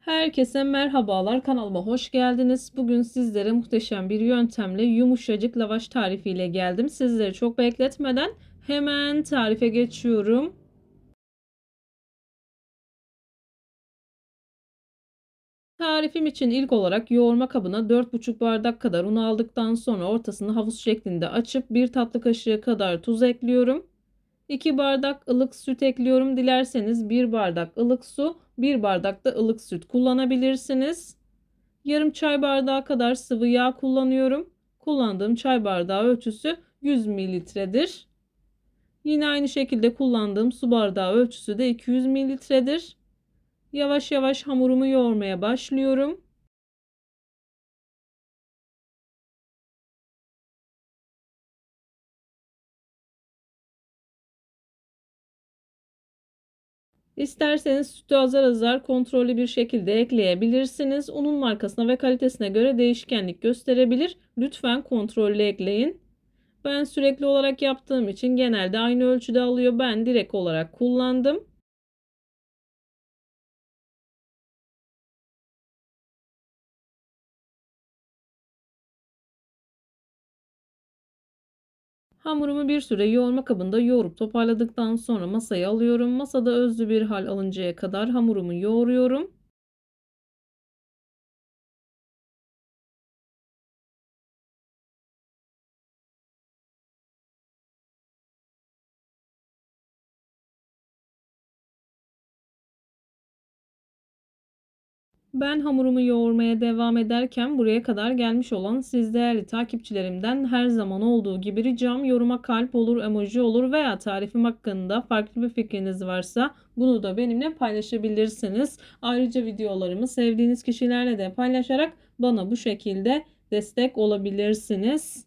Herkese merhabalar, kanalıma hoş geldiniz. Bugün sizlere muhteşem bir yöntemle yumuşacık lavaş tarifiyle geldim. Sizleri çok bekletmeden hemen tarife geçiyorum. Tarifim için ilk olarak yoğurma kabına 4,5 bardak kadar un aldıktan sonra ortasını havuz şeklinde açıp 1 tatlı kaşığı kadar tuz ekliyorum. 2 bardak ılık süt ekliyorum. Dilerseniz 1 bardak ılık su, 1 bardak da ılık süt kullanabilirsiniz. Yarım çay bardağı kadar sıvı yağ kullanıyorum. Kullandığım çay bardağı ölçüsü 100 mililitredir. Yine aynı şekilde kullandığım su bardağı ölçüsü de 200 mililitredir. Yavaş yavaş hamurumu yoğurmaya başlıyorum. İsterseniz sütü azar azar kontrollü bir şekilde ekleyebilirsiniz. Unun markasına ve kalitesine göre değişkenlik gösterebilir. Lütfen kontrollü ekleyin. Ben sürekli olarak yaptığım için genelde aynı ölçüde alıyor. Ben direkt olarak kullandım. Hamurumu bir süre yoğurma kabında yoğurup toparladıktan sonra masaya alıyorum. Masada özlü bir hal alıncaya kadar hamurumu yoğuruyorum. Ben hamurumu yoğurmaya devam ederken buraya kadar gelmiş olan siz değerli takipçilerimden her zaman olduğu gibi ricam yoruma kalp olur, emoji olur veya tarifim hakkında farklı bir fikriniz varsa bunu da benimle paylaşabilirsiniz. Ayrıca videolarımı sevdiğiniz kişilerle de paylaşarak bana bu şekilde destek olabilirsiniz.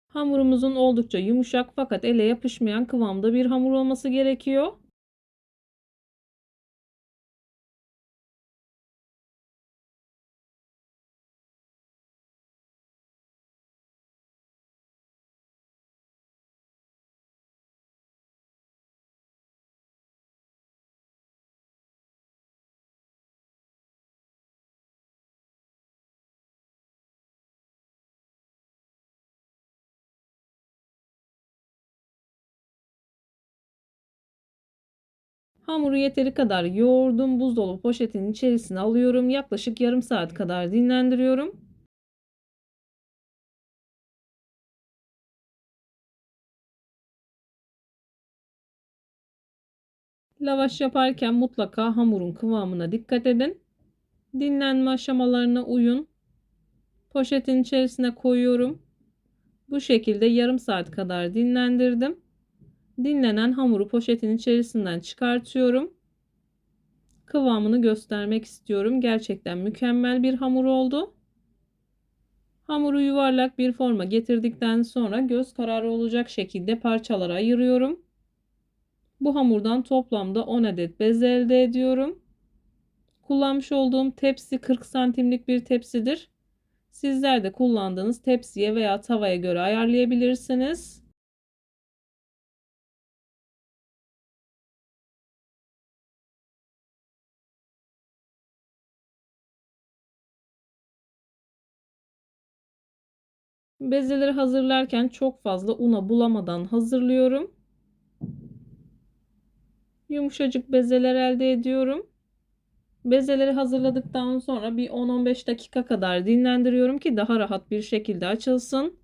Hamurumuzun oldukça yumuşak fakat ele yapışmayan kıvamda bir hamur olması gerekiyor. Hamuru yeteri kadar yoğurdum. Buzdolabı poşetinin içerisine alıyorum. Yaklaşık yarım saat kadar dinlendiriyorum. Lavaş yaparken mutlaka hamurun kıvamına dikkat edin. Dinlenme aşamalarına uyun. Poşetin içerisine koyuyorum. Bu şekilde yarım saat kadar dinlendirdim. Dinlenen hamuru poşetin içerisinden çıkartıyorum. Kıvamını göstermek istiyorum. Gerçekten mükemmel bir hamur oldu. Hamuru yuvarlak bir forma getirdikten sonra göz kararı olacak şekilde parçalara ayırıyorum. Bu hamurdan toplamda 10 adet bez elde ediyorum. Kullanmış olduğum tepsi 40 santimlik bir tepsidir. Sizler de kullandığınız tepsiye veya tavaya göre ayarlayabilirsiniz. Bezeleri hazırlarken çok fazla una bulamadan hazırlıyorum. Yumuşacık bezeler elde ediyorum. Bezeleri hazırladıktan sonra bir 10-15 dakika kadar dinlendiriyorum ki daha rahat bir şekilde açılsın.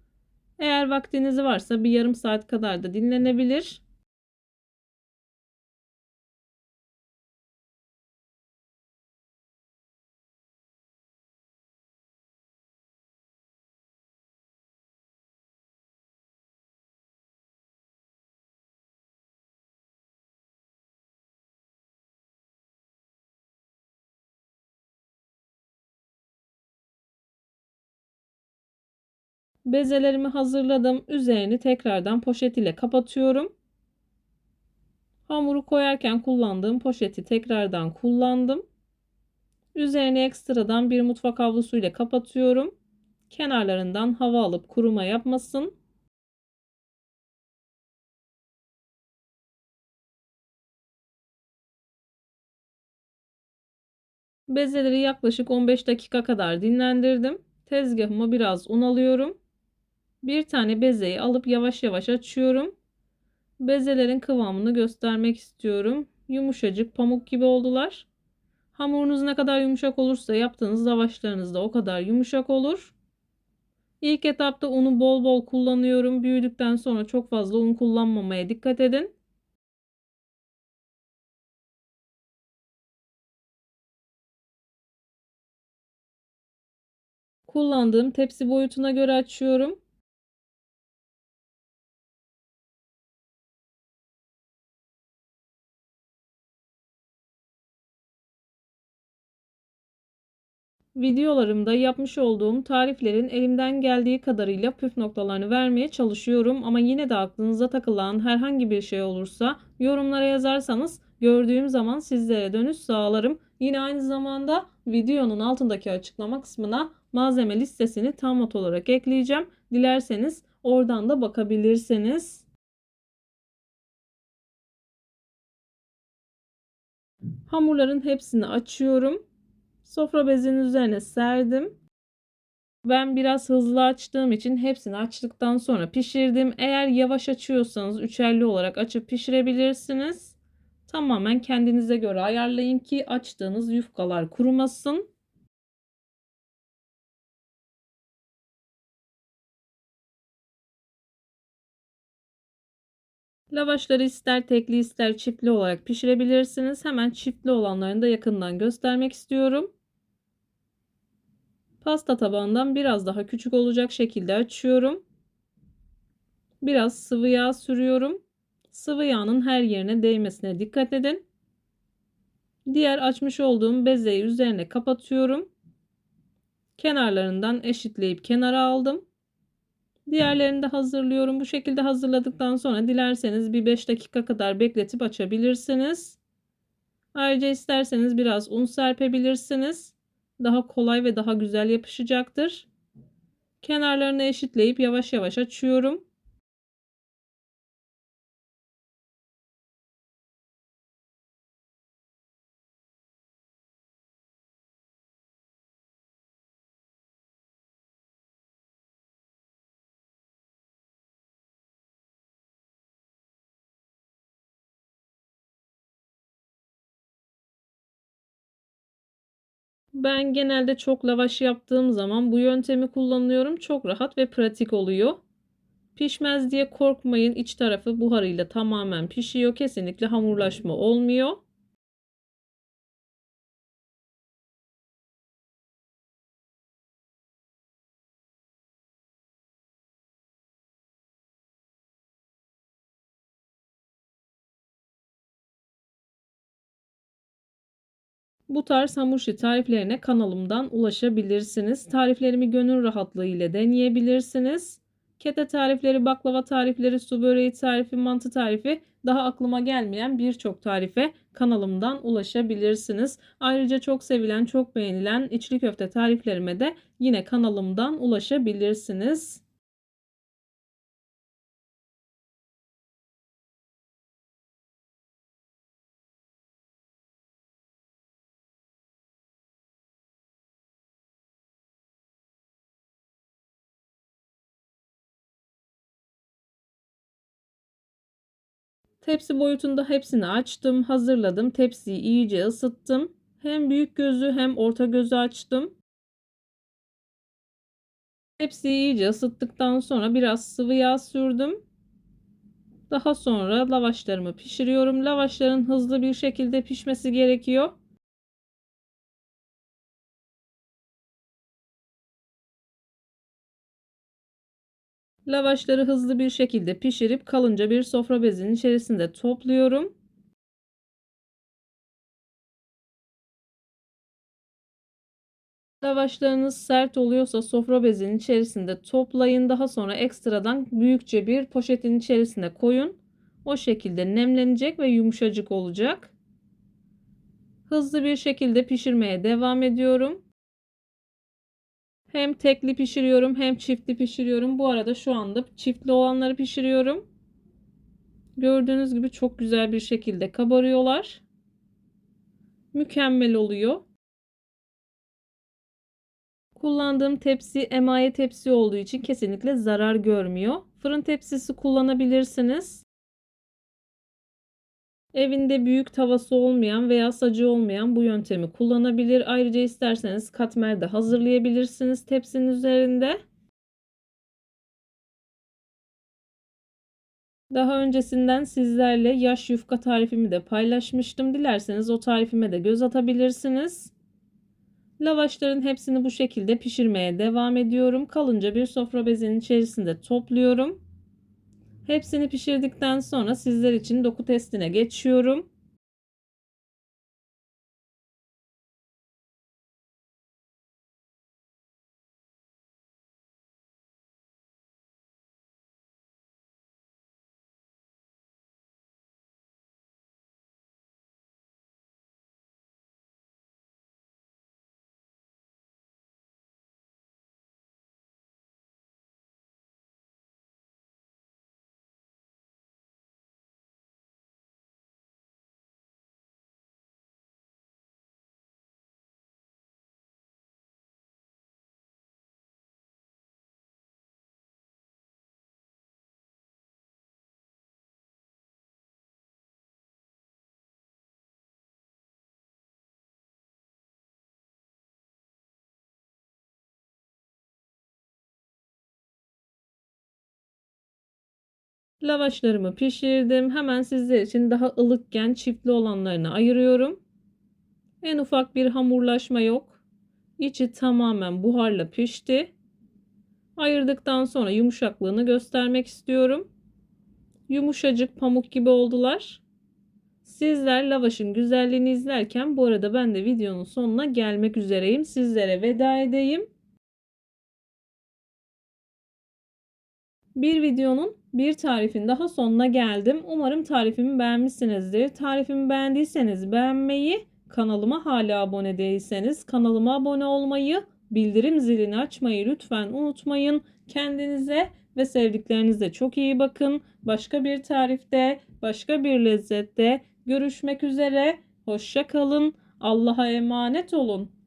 Eğer vaktiniz varsa bir yarım saat kadar da dinlenebilir. Bezelerimi hazırladım. Üzerini tekrardan poşet ile kapatıyorum. Hamuru koyarken kullandığım poşeti tekrardan kullandım. Üzerini ekstradan bir mutfak havlusu ile kapatıyorum. Kenarlarından hava alıp kuruma yapmasın. Bezeleri yaklaşık 15 dakika kadar dinlendirdim. Tezgahıma biraz un alıyorum. Bir tane bezeyi alıp yavaş yavaş açıyorum. Bezelerin kıvamını göstermek istiyorum. Yumuşacık, pamuk gibi oldular. Hamurunuz ne kadar yumuşak olursa yaptığınız lavaşlarınız da o kadar yumuşak olur. İlk etapta unu bol bol kullanıyorum. Büyüdükten sonra çok fazla un kullanmamaya dikkat edin. Kullandığım tepsi boyutuna göre açıyorum. Videolarımda yapmış olduğum tariflerin elimden geldiği kadarıyla püf noktalarını vermeye çalışıyorum ama yine de aklınıza takılan herhangi bir şey olursa yorumlara yazarsanız gördüğüm zaman sizlere dönüş sağlarım. Yine aynı zamanda videonun altındaki açıklama kısmına malzeme listesini tam not olarak ekleyeceğim. Dilerseniz oradan da bakabilirsiniz. Hamurların hepsini açıyorum. Sofra bezinin üzerine serdim. Ben biraz hızlı açtığım için hepsini açtıktan sonra pişirdim. Eğer yavaş açıyorsanız üçerli olarak açıp pişirebilirsiniz. Tamamen kendinize göre ayarlayın ki açtığınız yufkalar kurumasın. Lavaşları ister tekli ister çiftli olarak pişirebilirsiniz. Hemen çiftli olanlarını da yakından göstermek istiyorum. Pasta tabağından biraz daha küçük olacak şekilde açıyorum. Biraz sıvı yağ sürüyorum. Sıvı yağın her yerine değmesine dikkat edin. Diğer açmış olduğum bezeyi üzerine kapatıyorum. Kenarlarından eşitleyip kenara aldım. Diğerlerini de hazırlıyorum. Bu şekilde hazırladıktan sonra dilerseniz bir 5 dakika kadar bekletip açabilirsiniz. Ayrıca isterseniz biraz un serpebilirsiniz. Daha kolay ve daha güzel yapışacaktır. Kenarlarını eşitleyip yavaş yavaş açıyorum. Ben genelde çok lavaş yaptığım zaman bu yöntemi kullanıyorum. Çok rahat ve pratik oluyor. Pişmez diye korkmayın. İç tarafı buharıyla tamamen pişiyor. Kesinlikle hamurlaşma olmuyor. Bu tarz hamur işi tariflerine kanalımdan ulaşabilirsiniz. Tariflerimi gönül rahatlığı ile deneyebilirsiniz. Kete tarifleri, baklava tarifleri, su böreği tarifi, mantı tarifi, daha aklıma gelmeyen birçok tarife kanalımdan ulaşabilirsiniz. Ayrıca çok sevilen, çok beğenilen içli köfte tariflerime de yine kanalımdan ulaşabilirsiniz. Tepsi boyutunda hepsini açtım, hazırladım. Tepsiyi iyice ısıttım. Hem büyük gözü hem orta gözü açtım. Tepsiyi iyice ısıttıktan sonra biraz sıvı yağ sürdüm. Daha sonra lavaşlarımı pişiriyorum. Lavaşların hızlı bir şekilde pişmesi gerekiyor. Lavaşları hızlı bir şekilde pişirip kalınca bir sofra bezinin içerisinde topluyorum. Lavaşlarınız sert oluyorsa sofra bezinin içerisinde toplayın. Daha sonra ekstradan büyükçe bir poşetin içerisine koyun. O şekilde nemlenecek ve yumuşacık olacak. Hızlı bir şekilde pişirmeye devam ediyorum. Hem tekli pişiriyorum hem çiftli pişiriyorum. Bu arada şu anda çiftli olanları pişiriyorum. Gördüğünüz gibi çok güzel bir şekilde kabarıyorlar. Mükemmel oluyor. Kullandığım tepsi emaye tepsi olduğu için kesinlikle zarar görmüyor. Fırın tepsisi kullanabilirsiniz. Evinde büyük tavası olmayan veya sacı olmayan bu yöntemi kullanabilir. Ayrıca isterseniz katmer de hazırlayabilirsiniz tepsinin üzerinde. Daha öncesinden sizlerle yaş yufka tarifimi de paylaşmıştım. Dilerseniz o tarifime de göz atabilirsiniz. Lavaşların hepsini bu şekilde pişirmeye devam ediyorum. Kalınca bir sofra bezinin içerisinde topluyorum. Hepsini pişirdikten sonra sizler için doku testine geçiyorum. Lavaşlarımı pişirdim. Hemen sizler için daha ılıkken çiftli olanlarını ayırıyorum. En ufak bir hamurlaşma yok. İçi tamamen buharla pişti. Ayırdıktan sonra yumuşaklığını göstermek istiyorum. Yumuşacık pamuk gibi oldular. Sizler lavaşın güzelliğini izlerken bu arada ben de videonun sonuna gelmek üzereyim. Sizlere veda edeyim. Bir videonun bir tarifin daha sonuna geldim. Umarım tarifimi beğenmişsinizdir. Tarifimi beğendiyseniz beğenmeyi, kanalıma hala abone değilseniz kanalıma abone olmayı, bildirim zilini açmayı lütfen unutmayın. Kendinize ve sevdiklerinize çok iyi bakın. Başka bir tarifte, başka bir lezzette görüşmek üzere. Hoşça kalın. Allah'a emanet olun.